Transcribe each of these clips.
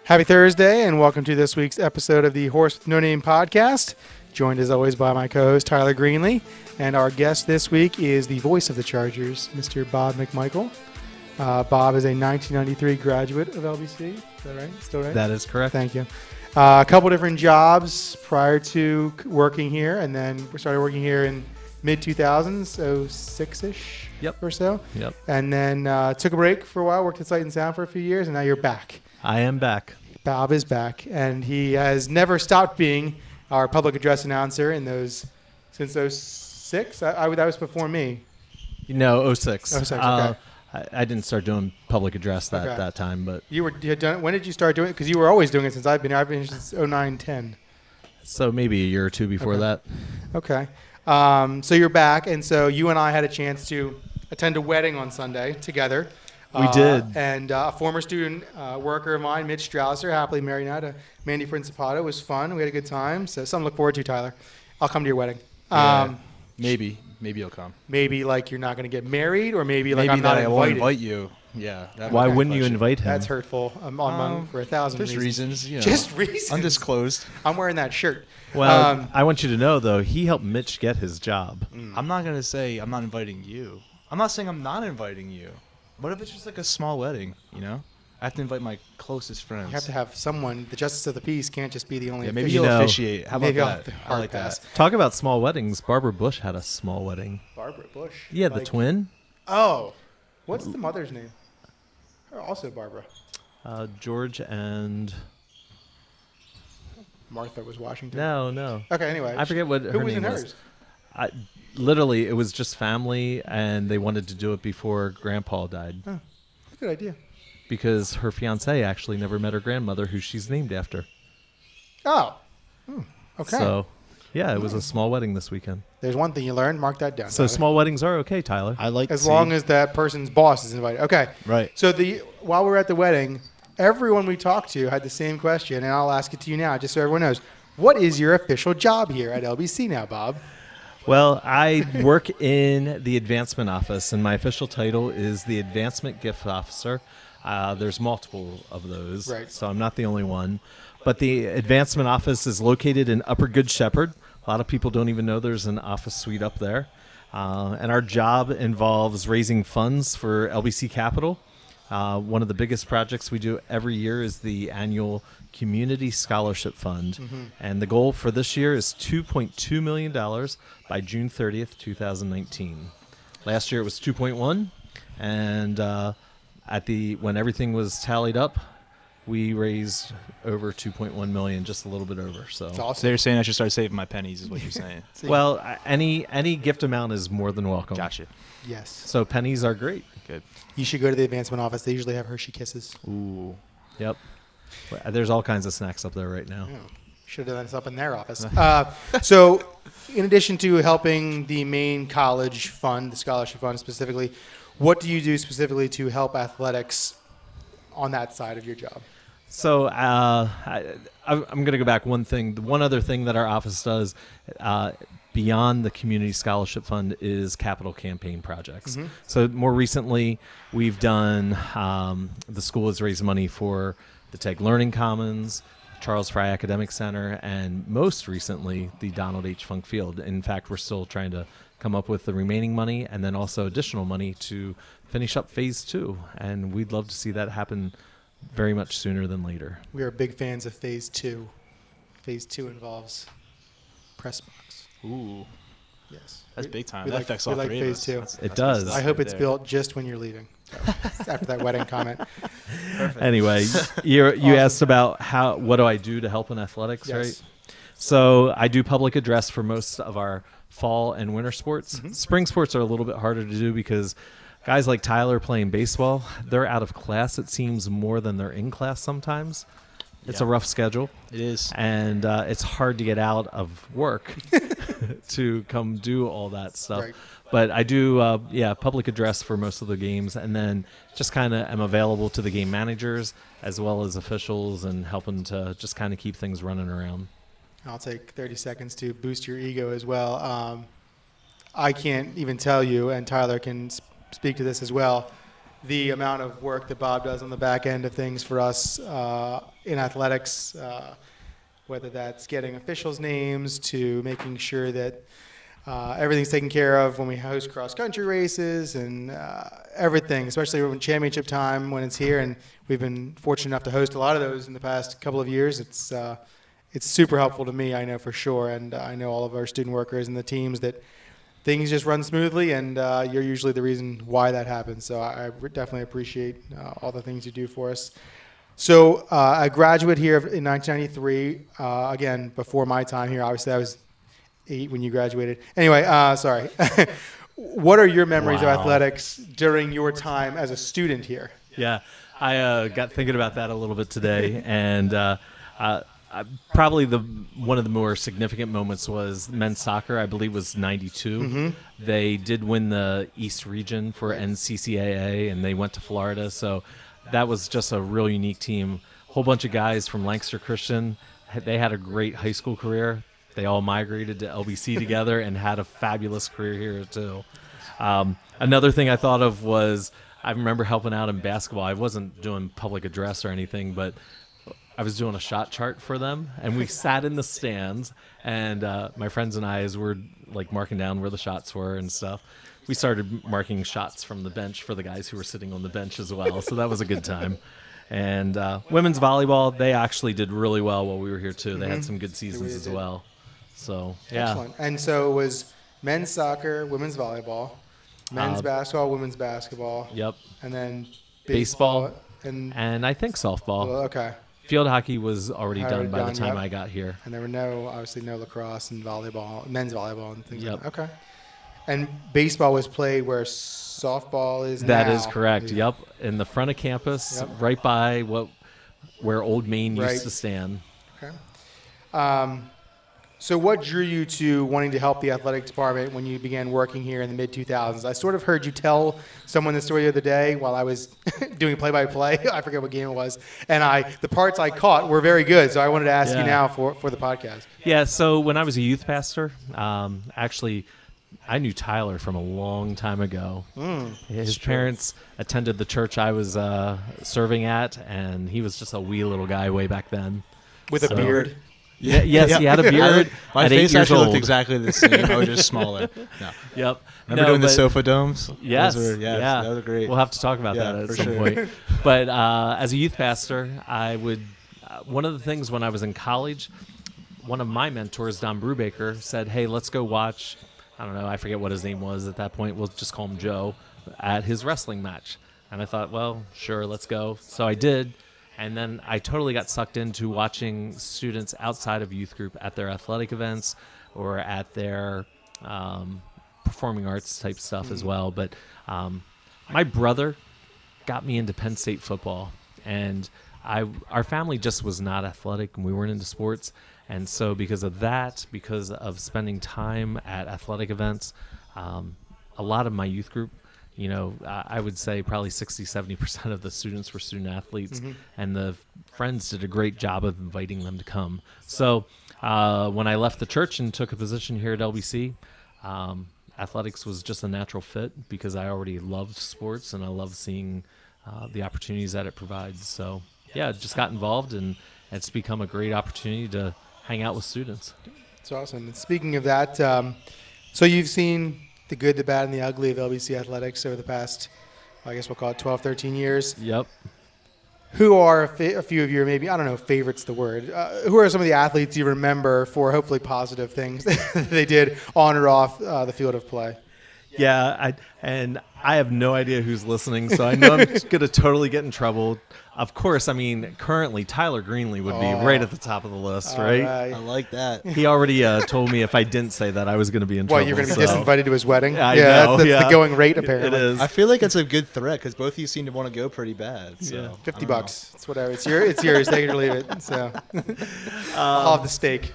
Happy Thursday, and welcome to this week's episode of the Horse with No Name podcast. Joined as always by my co-host Tyler Greenlee, and our guest this week is the voice of the Chargers, Mr. Bob McMichael. Bob is a 1993 graduate of LBC. Is that right? Still right? That is correct. Thank you. A couple different jobs prior to working here, and then we started working here in mid-2000s, so 6-ish or so. Yep. And then took a break for a while, worked at Sight and Sound for a few years, and now you're back. I am back. Bob is back, and he has never stopped being our public address announcer since 06. That was before me. No, 06. 06, okay. I didn't start doing public address that time, but You had done it. When did you start doing it? Because you were always doing it since I've been here. I've been here since 09, 10. so maybe a year or two before that. Okay. So you're back, and so you and I had a chance to attend a wedding on Sunday together. We did. And a former student worker of mine, Mitch Strausser, happily married now to Mandy Principato. It was fun. We had a good time. So something to look forward to, Tyler. I'll come to your wedding. Maybe you'll come. Maybe like you're not going to get married, or maybe like Maybe I'm not that I won't invited. invite you. Yeah. Why wouldn't you invite him? That's hurtful. I'm on for 1,000 Just reasons. Just reasons. Undisclosed. I'm wearing that shirt. Well, I want you to know, though, he helped Mitch get his job. I'm not going to say I'm not inviting you. I'm not saying I'm not inviting you. What if it's just like a small wedding, I have to invite my closest friends. You have to have someone. The justice of the peace can't just be the only. Yeah, maybe official. you'll officiate. How about Maybe I'll that? have to I like pass. that. Talk about small weddings. Barbara Bush had a small wedding. Barbara Bush. Yeah, the Like- twin. Oh, what's the mother's name? Also Barbara. George and... Martha was Washington. No. Okay. Anyway, I forget what who her was name in was. hers? Literally, it was just family, and they wanted to do it before Grandpa died. Oh, good idea. Because her fiancé actually never met her grandmother, who she's named after. Oh. Okay. So, yeah, it was a small wedding this weekend. There's one thing you learned. Mark that down. So Tyler. small weddings are okay, Tyler. I like As long as that person's boss is invited. Okay. Right. So while we were at the wedding, everyone we talked to had the same question, and I'll ask it to you now, just so everyone knows. What is your official job here at LBC now, Bob? Well, I work in the advancement office, and my official title is the advancement gift officer. There's multiple of those, Right. so I'm not the only one. But the advancement office is located in Upper Good Shepherd. A lot of people don't even know there's an office suite up there. And our job involves raising funds for LBC Capital. One of the biggest projects we do every year is the annual Community Scholarship Fund. And the goal for this year is $2.2 million by June 30th, 2019. Last year it was 2.1, and when everything was tallied up, we raised over 2.1 million, just a little bit over. So, It's awesome. So you're saying I should start saving my pennies, is what you're saying? well, any gift amount is more than welcome. Gotcha. Yes. So pennies are great. Good. You should go to the advancement office. They usually have Hershey Kisses. Ooh. Yep. There's all kinds of snacks up there right now. Yeah. Should have done this up in their office. So in addition to helping the main college fund, the scholarship fund specifically, what do you do specifically to help athletics on that side of your job? So I'm going to go back one thing. The one other thing that our office does beyond the Community Scholarship Fund is capital campaign projects. So more recently, we've done, the school has raised money for the TEG Learning Commons, Charles Fry Academic Center, and most recently, the Donald H. Funk Field. In fact, we're still trying to come up with the remaining money and then also additional money to finish up phase 2. And we'd love to see that happen very much sooner than later. We are big fans of Phase 2. Phase 2 involves press box. Ooh. Yes. That's big time. We That like, affects we all like three Phase of us. 2. That's It good does. stuff I hope right it's there. built just when you're leaving. After that wedding comment. Anyway, you asked about what do I do to help in athletics, Yes. right? So I do public address for most of our fall and winter sports. Spring sports are a little bit harder to do because guys like Tyler playing baseball, they're out of class, it seems, more than they're in class sometimes. It's a Yeah. rough schedule, It is. and it's hard to get out of work to come do all that stuff. Right. But I do, public address for most of the games, and then just kind of am available to the game managers as well as officials and helping to just kind of keep things running around. I'll take 30 seconds to boost your ego as well. I can't even tell you, and Tyler can speak to this as well, the amount of work that Bob does on the back end of things for us in athletics, whether that's getting officials' names to making sure that everything's taken care of when we host cross-country races and everything, especially when championship time when it's here. And we've been fortunate enough to host a lot of those in the past couple of years. It's super helpful to me, I know for sure, and I know all of our student workers and the teams that things just run smoothly, and you're usually the reason why that happens. So I definitely appreciate all the things you do for us. So I graduate here in 1993. Again, before my time here, obviously I was 8 when you graduated. Anyway, sorry. What are your memories of athletics during your time as a student here? Yeah, I got thinking about that a little bit today, and probably one of the more significant moments was men's soccer. I believe was '92. Mm-hmm. They did win the East Region for NCCAA, and they went to Florida. So that was just a real unique team. Whole bunch of guys from Lancaster Christian. They had a great high school career. They all migrated to LBC together and had a fabulous career here too. Another thing I thought of was I remember helping out in basketball. I wasn't doing public address or anything, but I was doing a shot chart for them, and we sat in the stands, and my friends and I, as we're like marking down where the shots were and stuff, we started marking shots from the bench for the guys who were sitting on the bench as well. So that was a good time. And women's volleyball, they actually did really well while we were here too. They had some good seasons as well. So yeah. Excellent. And so it was men's soccer, women's volleyball, men's basketball, women's basketball. Yep. And then Baseball and I think softball. well, okay. Field hockey was already Already done by the done, time yep. I got here. And there were obviously no lacrosse and volleyball, men's volleyball and things Yep. like that. Okay. And baseball was played where softball is now. That is correct. Yep. In the front of campus, Yep. right by where Old Main Right. used to stand. Okay. So what drew you to wanting to help the athletic department when you began working here in the mid-2000s? I sort of heard you tell someone the story the other day while I was doing play-by-play. I forget what game it was. And the parts I caught were very good, so I wanted to ask you now for the podcast. Yeah, so when I was a youth pastor, actually, I knew Tyler from a long time ago. His parents attended the church I was serving at, and he was just a wee little guy way back then. With a beard. Yeah, yes, he had a beard. My at 8 face years actually old. looked exactly the same. I was just smaller. No. Yep. Remember doing the sofa domes? Yes. Yeah. That was great. We'll have to talk about that at some point. But as a youth pastor, I would. One of the things when I was in college, one of my mentors, Don Brubaker, said, "Hey, let's go watch." I don't know. I forget what his name was at that point. We'll just call him Joe at his wrestling match. And I thought, well, sure, let's go. So I did. And then I totally got sucked into watching students outside of youth group at their athletic events or at their performing arts type stuff as well. But my brother got me into Penn State football, and our family just was not athletic, and we weren't into sports. And so because of that, because of spending time at athletic events, a lot of my youth group, I would say probably 60-70% of the students were student athletes, and the friends did a great job of inviting them to come. So when I left the church and took a position here at LBC, athletics was just a natural fit because I already loved sports and I love seeing the opportunities that it provides. So yeah, just got involved, and it's become a great opportunity to hang out with students. That's awesome. And speaking of that, so you've seen the good, the bad, and the ugly of LBC athletics over the past, I guess we'll call it 12, 13 years. Yep. Who are a few of your, maybe, I don't know if favorite's the word, who are some of the athletes you remember for hopefully positive things that they did on or off the field of play? Yeah, I have no idea who's listening, so I know I'm going to totally get in trouble. Of course, I mean, currently Tyler Greenlee would be right at the top of the list, right? I like that. He already told me if I didn't say that, I was going to be in trouble. What, you're going to be disinvited to his wedding? I know, that's the going rate, apparently. It is. I feel like it's a good threat because both of you seem to want to go pretty bad. So $50. It's whatever. It's yours. Take it or leave it. So I'll have the steak.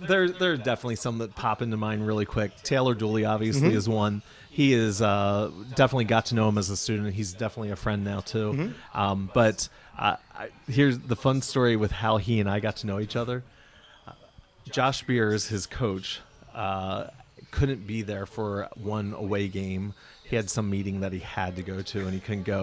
There are definitely some that pop into mind really quick. Taylor Dooley obviously is one. He is definitely got to know him as a student. He's definitely a friend now too. But here's the fun story with how he and I got to know each other. Josh Beers, his coach, couldn't be there for one away game. He had some meeting that he had to go to, and he couldn't go.